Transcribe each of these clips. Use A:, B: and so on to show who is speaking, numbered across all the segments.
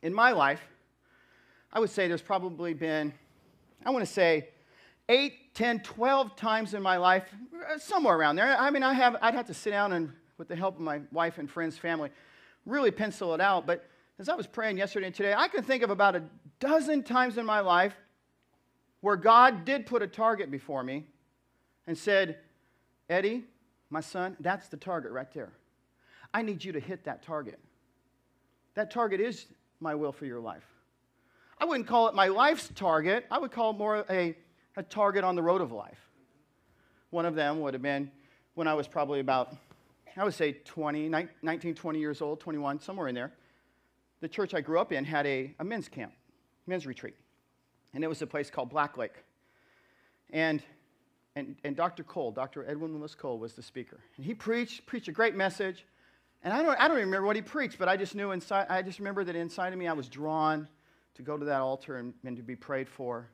A: in my life, I would say there's probably been, I want to say, 8, 10, 12 times in my life, somewhere around there. I mean, I'd have to sit down and, with the help of my wife and friends, family, really pencil it out. But as I was praying yesterday and today, I can think of about a dozen times in my life where God did put a target before me and said, Eddie, my son, that's the target right there. I need you to hit that target. That target is my will for your life. I wouldn't call it my life's target. I would call it more a target on the road of life. One of them would have been when I was probably about, I would say 19, 20 years old, 21, somewhere in there. The church I grew up in had a men's camp, men's retreat. And it was a place called Black Lake. And Dr. Cole, Dr. Edwin Willis Cole was the speaker. And he preached a great message. And I don't even remember what he preached, but I just knew inside, I just remember that inside of me I was drawn to go to that altar and to be prayed for.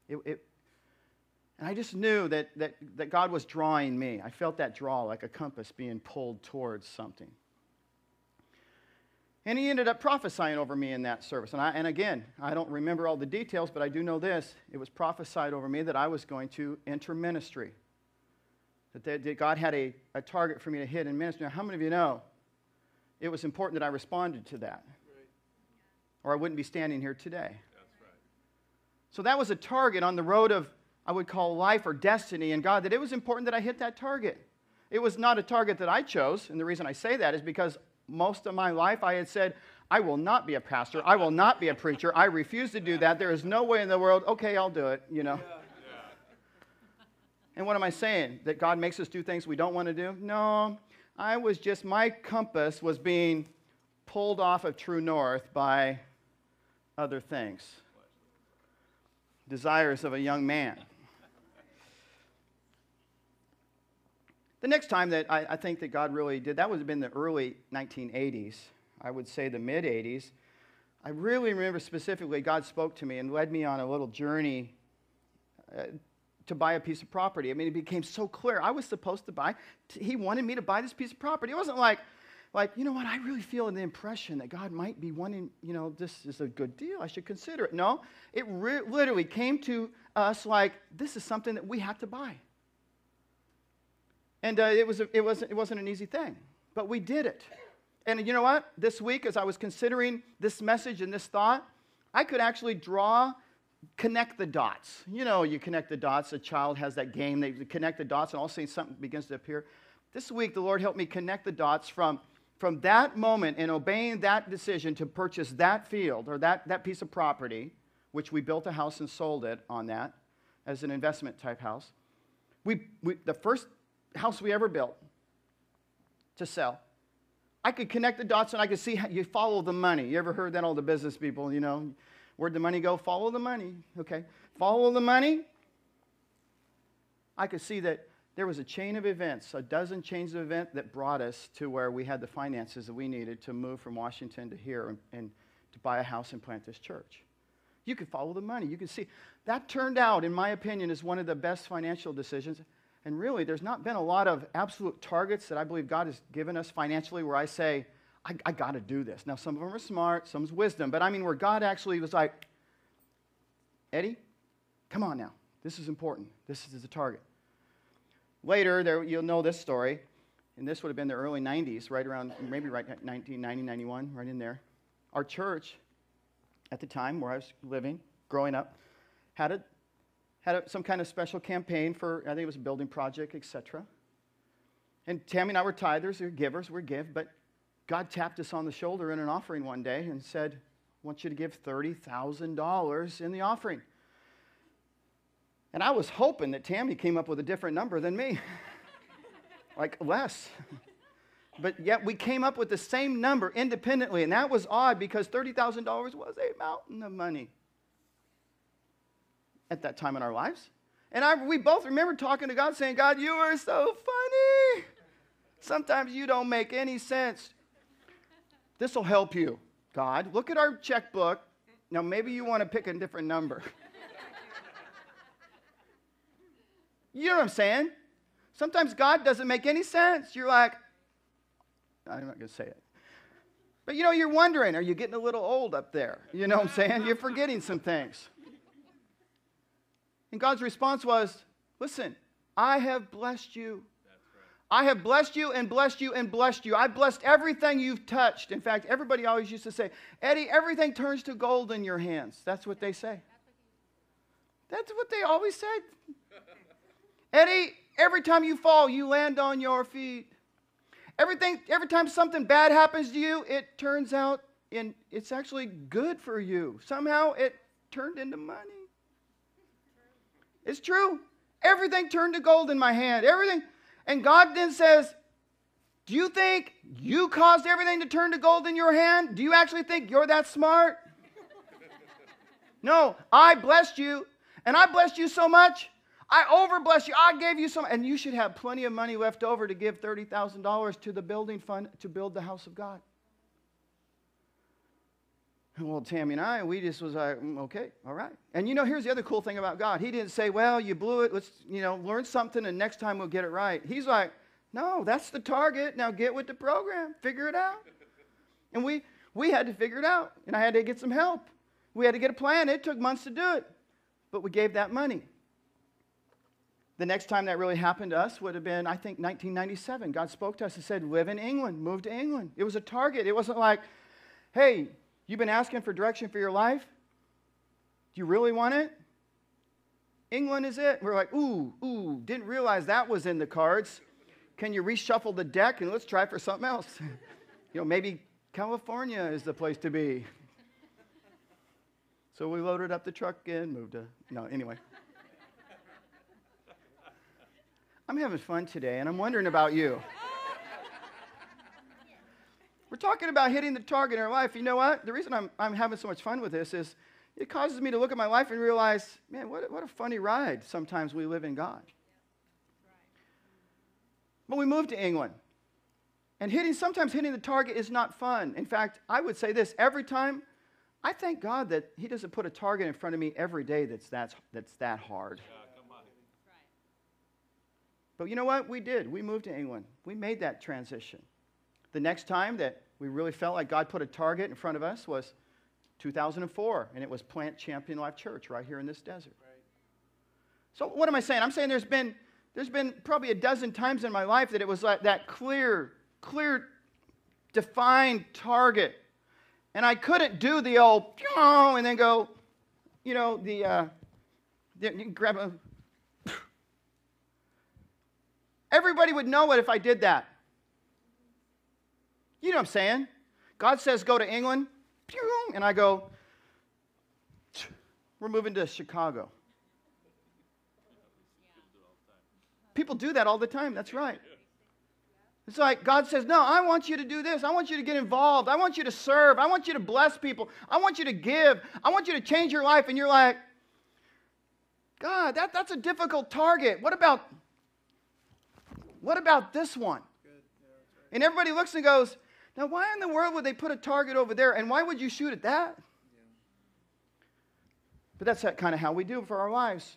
A: And I just knew that God was drawing me. I felt that draw like a compass being pulled towards something. And he ended up prophesying over me in that service. And again, I don't remember all the details, but I do know this. It was prophesied over me that I was going to enter ministry. That God had a target for me to hit in ministry. Now, how many of you know it was important that I responded to that? Right. Or I wouldn't be standing here today. That's right. So that was a target on the road of, I would call life or destiny in God, that it was important that I hit that target. It was not a target that I chose, and the reason I say that is because most of my life I had said, I will not be a pastor, I will not be a preacher, I refuse to do that, there is no way in the world, okay, I'll do it, you know. Yeah. And what am I saying? That God makes us do things we don't want to do? No, my compass was being pulled off of true north by other things. Desires of a young man. The next time that I think that God really did, that would have been the early 1980s. I would say the mid-80s. I really remember specifically God spoke to me and led me on a little journey to buy a piece of property. I mean, it became so clear. I was supposed to buy. He wanted me to buy this piece of property. It wasn't like, you know what, I really feel the impression that God might be wanting, this is a good deal. I should consider it. No, it literally came to us like, this is something that we have to buy. And it wasn't an easy thing, but we did it. And you know what? This week, as I was considering this message and this thought, I could actually connect the dots. You connect the dots. A child has that game. They connect the dots, and all of a sudden something begins to appear. This week, the Lord helped me connect the dots from that moment and obeying that decision to purchase that field or that piece of property, which we built a house and sold it on that as an investment type house. The first house we ever built to sell, I could connect the dots and I could see how you follow the money. You ever heard that, all the business people, where'd the money go? Follow the money. Okay, follow the money. I could see that there was a chain of events, a dozen chains of events that brought us to where we had the finances that we needed to move from Washington to here and to buy a house and plant this church. You could follow the money. You could see. That turned out, in my opinion, as one of the best financial decisions. And really, there's not been a lot of absolute targets that I believe God has given us financially where I say, I got to do this. Now, some of them are smart, some's wisdom, but I mean where God actually was like, Eddie, come on now. This is important. This is the target. Later, you'll know this story, and this would have been the early 90s, right around, maybe right at 1990, 91, right in there. Our church, at the time where I was living, growing up, had some kind of special campaign for, I think it was a building project, etc. And Tammy and I were tithers, or givers, we give, but God tapped us on the shoulder in an offering one day and said, I want you to give $30,000 in the offering. And I was hoping that Tammy came up with a different number than me, like less. But yet we came up with the same number independently, and that was odd because $30,000 was a mountain of money at that time in our lives. And we both remember talking to God saying, God, you are so funny. Sometimes you don't make any sense. This will help you, God. Look at our checkbook. Now, maybe you want to pick a different number. You know what I'm saying? Sometimes God doesn't make any sense. You're like, I'm not going to say it. But you know, you're wondering, are you getting a little old up there? You know what I'm saying? You're forgetting some things. And God's response was, listen, I have blessed you. I have blessed you and blessed you and blessed you. I blessed everything you've touched. In fact, everybody always used to say, Eddie, everything turns to gold in your hands. That's what they say. That's what they always said. Eddie, every time you fall, you land on your feet. Every time something bad happens to you, it turns out it's actually good for you. Somehow it turned into money. It's true. Everything turned to gold in my hand. Everything. And God then says, do you think you caused everything to turn to gold in your hand? Do you actually think you're that smart? No, I blessed you. And I blessed you so much. I overblessed you. I gave you some. And you should have plenty of money left over to give $30,000 to the building fund to build the house of God. Well, Tammy and I, we just was like, okay, all right. And you know, here's the other cool thing about God. He didn't say, well, you blew it. Let's, learn something and next time we'll get it right. He's like, no, that's the target. Now get with the program. Figure it out. And we had to figure it out. And I had to get some help. We had to get a plan. It took months to do it. But we gave that money. The next time that really happened to us would have been, I think, 1997. God spoke to us and said, live in England. Move to England. It was a target. It wasn't like, hey, you've been asking for direction for your life? Do you really want it? England is it. We're like, ooh, didn't realize that was in the cards. Can you reshuffle the deck and let's try for something else? Maybe California is the place to be. So we loaded up the truck and moved to, anyway. I'm having fun today, and I'm wondering about you. We're talking about hitting the target in our life. You know what? The reason I'm having so much fun with this is it causes me to look at my life and realize, man, what a funny ride sometimes we live in God. But we moved to England. And sometimes hitting the target is not fun. In fact, I would say this, every time, I thank God that He doesn't put a target in front of me every day that's that hard. But you know what? We did. We moved to England. We made that transition. The next time that we really felt like God put a target in front of us was 2004, and it was Plant Champion Life Church right here in this desert. Right. So what am I saying? I'm saying there's been probably a dozen times in my life that it was like that clear, defined target. And I couldn't do the old, and then go, you can grab a... Everybody would know it if I did that. You know what I'm saying? God says, go to England, and I go, we're moving to Chicago. People do that all the time. That's right. It's like God says, no, I want you to do this. I want you to get involved. I want you to serve. I want you to bless people. I want you to give. I want you to change your life. And you're like, God, that's a difficult target. What about this one? And everybody looks and goes, now why in the world would they put a target over there? And why would you shoot at that? But that's kind of how we do it for our lives.